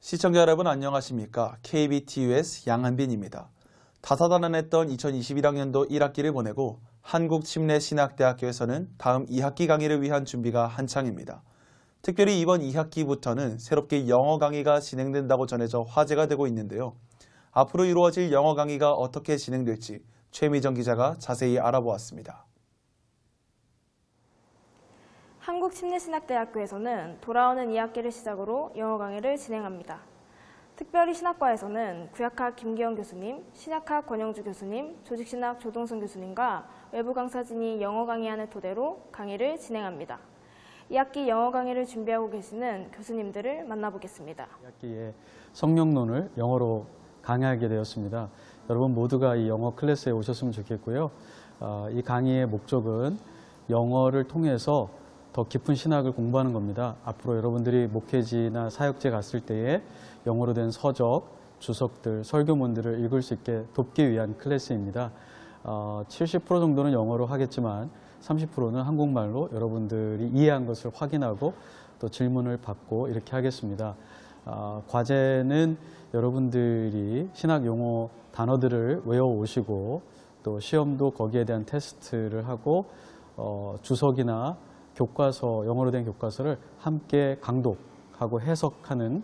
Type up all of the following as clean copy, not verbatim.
시청자 여러분 안녕하십니까? KBTUS 양한빈입니다. 다사다난했던 2021학년도 1학기를 보내고 한국침례신학대학교에서는 다음 2학기 강의를 위한 준비가 한창입니다. 특별히 이번 2학기부터는 새롭게 영어 강의가 진행된다고 전해져 화제가 되고 있는데요. 앞으로 이루어질 영어 강의가 어떻게 진행될지 최미정 기자가 자세히 알아보았습니다. 한국침례신학대학교에서는 돌아오는 2학기를 시작으로 영어 강의를 진행합니다. 특별히 신학과에서는 구약학 김기영 교수님, 신약학 권영주 교수님, 조직신학 조동선 교수님과 외부 강사진이 영어 강의안을 토대로 강의를 진행합니다. 2학기 영어 강의를 준비하고 계시는 교수님들을 만나보겠습니다. 2학기에 성령론을 영어로 강의하게 되었습니다. 여러분 모두가 이 영어 클래스에 오셨으면 좋겠고요. 이 강의의 목적은 영어를 통해서 더 깊은 신학을 공부하는 겁니다. 앞으로 여러분들이 목회지나 사역제 갔을 때에 영어로 된 서적, 주석들, 설교문들을 읽을 수 있게 돕기 위한 클래스입니다. 70% 정도는 영어로 하겠지만 30%는 한국말로 여러분들이 이해한 것을 확인하고 또 질문을 받고 이렇게 하겠습니다. 과제는 여러분들이 신학 용어 단어들을 외워오시고 또 시험도 거기에 대한 테스트를 하고 주석이나 교과서, 영어로 된 교과서를 함께 강독하고 해석하는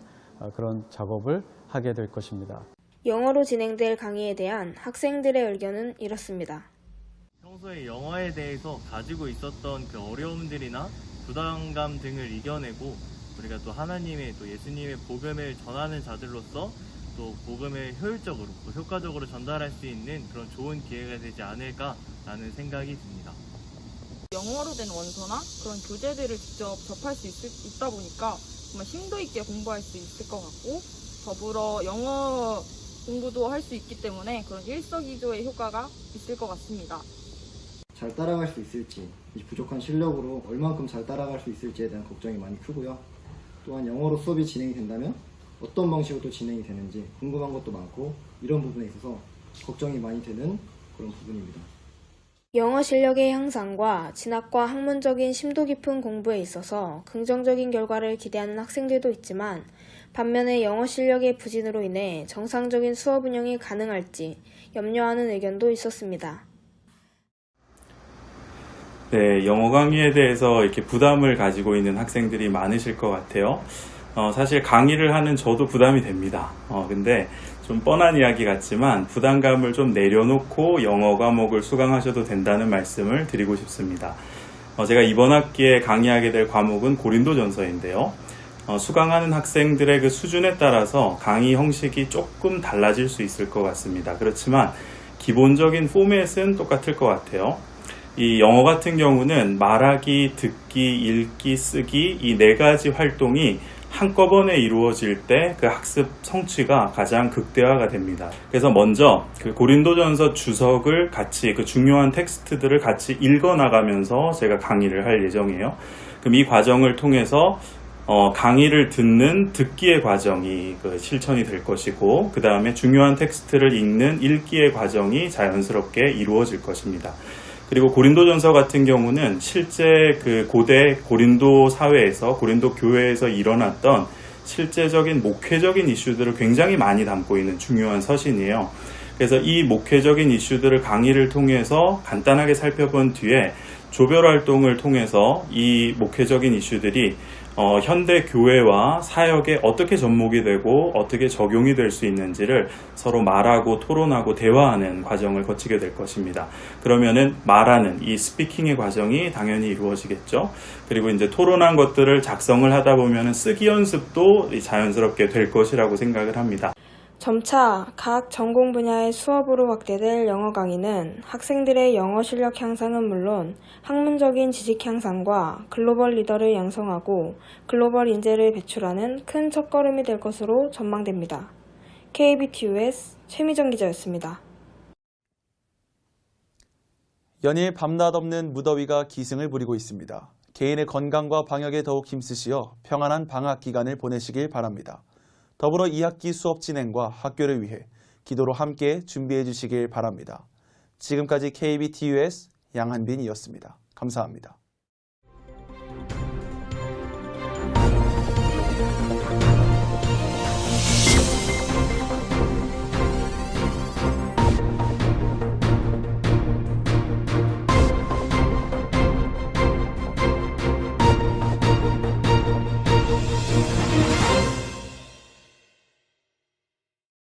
그런 작업을 하게 될 것입니다. 영어로 진행될 강의에 대한 학생들의 의견은 이렇습니다. 평소에 영어에 대해서 가지고 있었던 그 어려움들이나 부담감 등을 이겨내고 우리가 또 하나님의 또 예수님의 복음을 전하는 자들로서 또 복음을 효율적으로 또 효과적으로 전달할 수 있는 그런 좋은 기회가 되지 않을까라는 생각이 듭니다. 영어로 된 원서나 그런 교재들을 직접 접할 수 있다 보니까 정말 심도 있게 공부할 수 있을 것 같고 더불어 영어 공부도 할 수 있기 때문에 그런 일석이조의 효과가 있을 것 같습니다. 잘 따라갈 수 있을지, 이 부족한 실력으로 얼만큼 잘 따라갈 수 있을지에 대한 걱정이 많이 크고요. 또한 영어로 수업이 진행이 된다면 어떤 방식으로 진행이 되는지 궁금한 것도 많고 이런 부분에 있어서 걱정이 많이 되는 그런 부분입니다. 영어 실력의 향상과 진학과 학문적인 심도 깊은 공부에 있어서 긍정적인 결과를 기대하는 학생들도 있지만 반면에 영어 실력의 부진으로 인해 정상적인 수업 운영이 가능할지 염려하는 의견도 있었습니다. 네, 영어 강의에 대해서 이렇게 부담을 가지고 있는 학생들이 많으실 것 같아요. 사실 강의를 하는 저도 부담이 됩니다. 근데 좀 뻔한 이야기 같지만 부담감을 좀 내려놓고 영어 과목을 수강하셔도 된다는 말씀을 드리고 싶습니다. 제가 이번 학기에 강의하게 될 과목은 고린도전서인데요. 수강하는 학생들의 그 수준에 따라서 강의 형식이 조금 달라질 수 있을 것 같습니다. 그렇지만 기본적인 포맷은 똑같을 것 같아요. 이 영어 같은 경우는 말하기, 듣기, 읽기, 쓰기 이 네 가지 활동이 한꺼번에 이루어질 때 그 학습 성취가 가장 극대화가 됩니다. 그래서 먼저 그 고린도전서 주석을 같이 그 중요한 텍스트들을 같이 읽어 나가면서 제가 강의를 할 예정이에요. 그럼 이 과정을 통해서 강의를 듣는 듣기의 과정이 그 실천이 될 것이고 그 다음에 중요한 텍스트를 읽는 읽기의 과정이 자연스럽게 이루어질 것입니다. 그리고 고린도전서 같은 경우는 실제 그 고대 고린도 사회에서 고린도 교회에서 일어났던 실제적인 목회적인 이슈들을 굉장히 많이 담고 있는 중요한 서신이에요. 그래서 이 목회적인 이슈들을 강의를 통해서 간단하게 살펴본 뒤에 조별 활동을 통해서 이 목회적인 이슈들이 현대 교회와 사역에 어떻게 접목이 되고 어떻게 적용이 될 수 있는지를 서로 말하고 토론하고 대화하는 과정을 거치게 될 것입니다. 그러면은 말하는 이 스피킹의 과정이 당연히 이루어지겠죠. 그리고 이제 토론한 것들을 작성을 하다 보면은 쓰기 연습도 자연스럽게 될 것이라고 생각을 합니다. 점차 각 전공 분야의 수업으로 확대될 영어 강의는 학생들의 영어 실력 향상은 물론 학문적인 지식 향상과 글로벌 리더를 양성하고 글로벌 인재를 배출하는 큰 첫걸음이 될 것으로 전망됩니다. KBTUS 최미정 기자였습니다. 연일 밤낮 없는 무더위가 기승을 부리고 있습니다. 개인의 건강과 방역에 더욱 힘쓰시어 평안한 방학 기간을 보내시길 바랍니다. 더불어 2학기 수업 진행과 학교를 위해 기도로 함께 준비해 주시길 바랍니다. 지금까지 KBTUS 양한빈이었습니다. 감사합니다.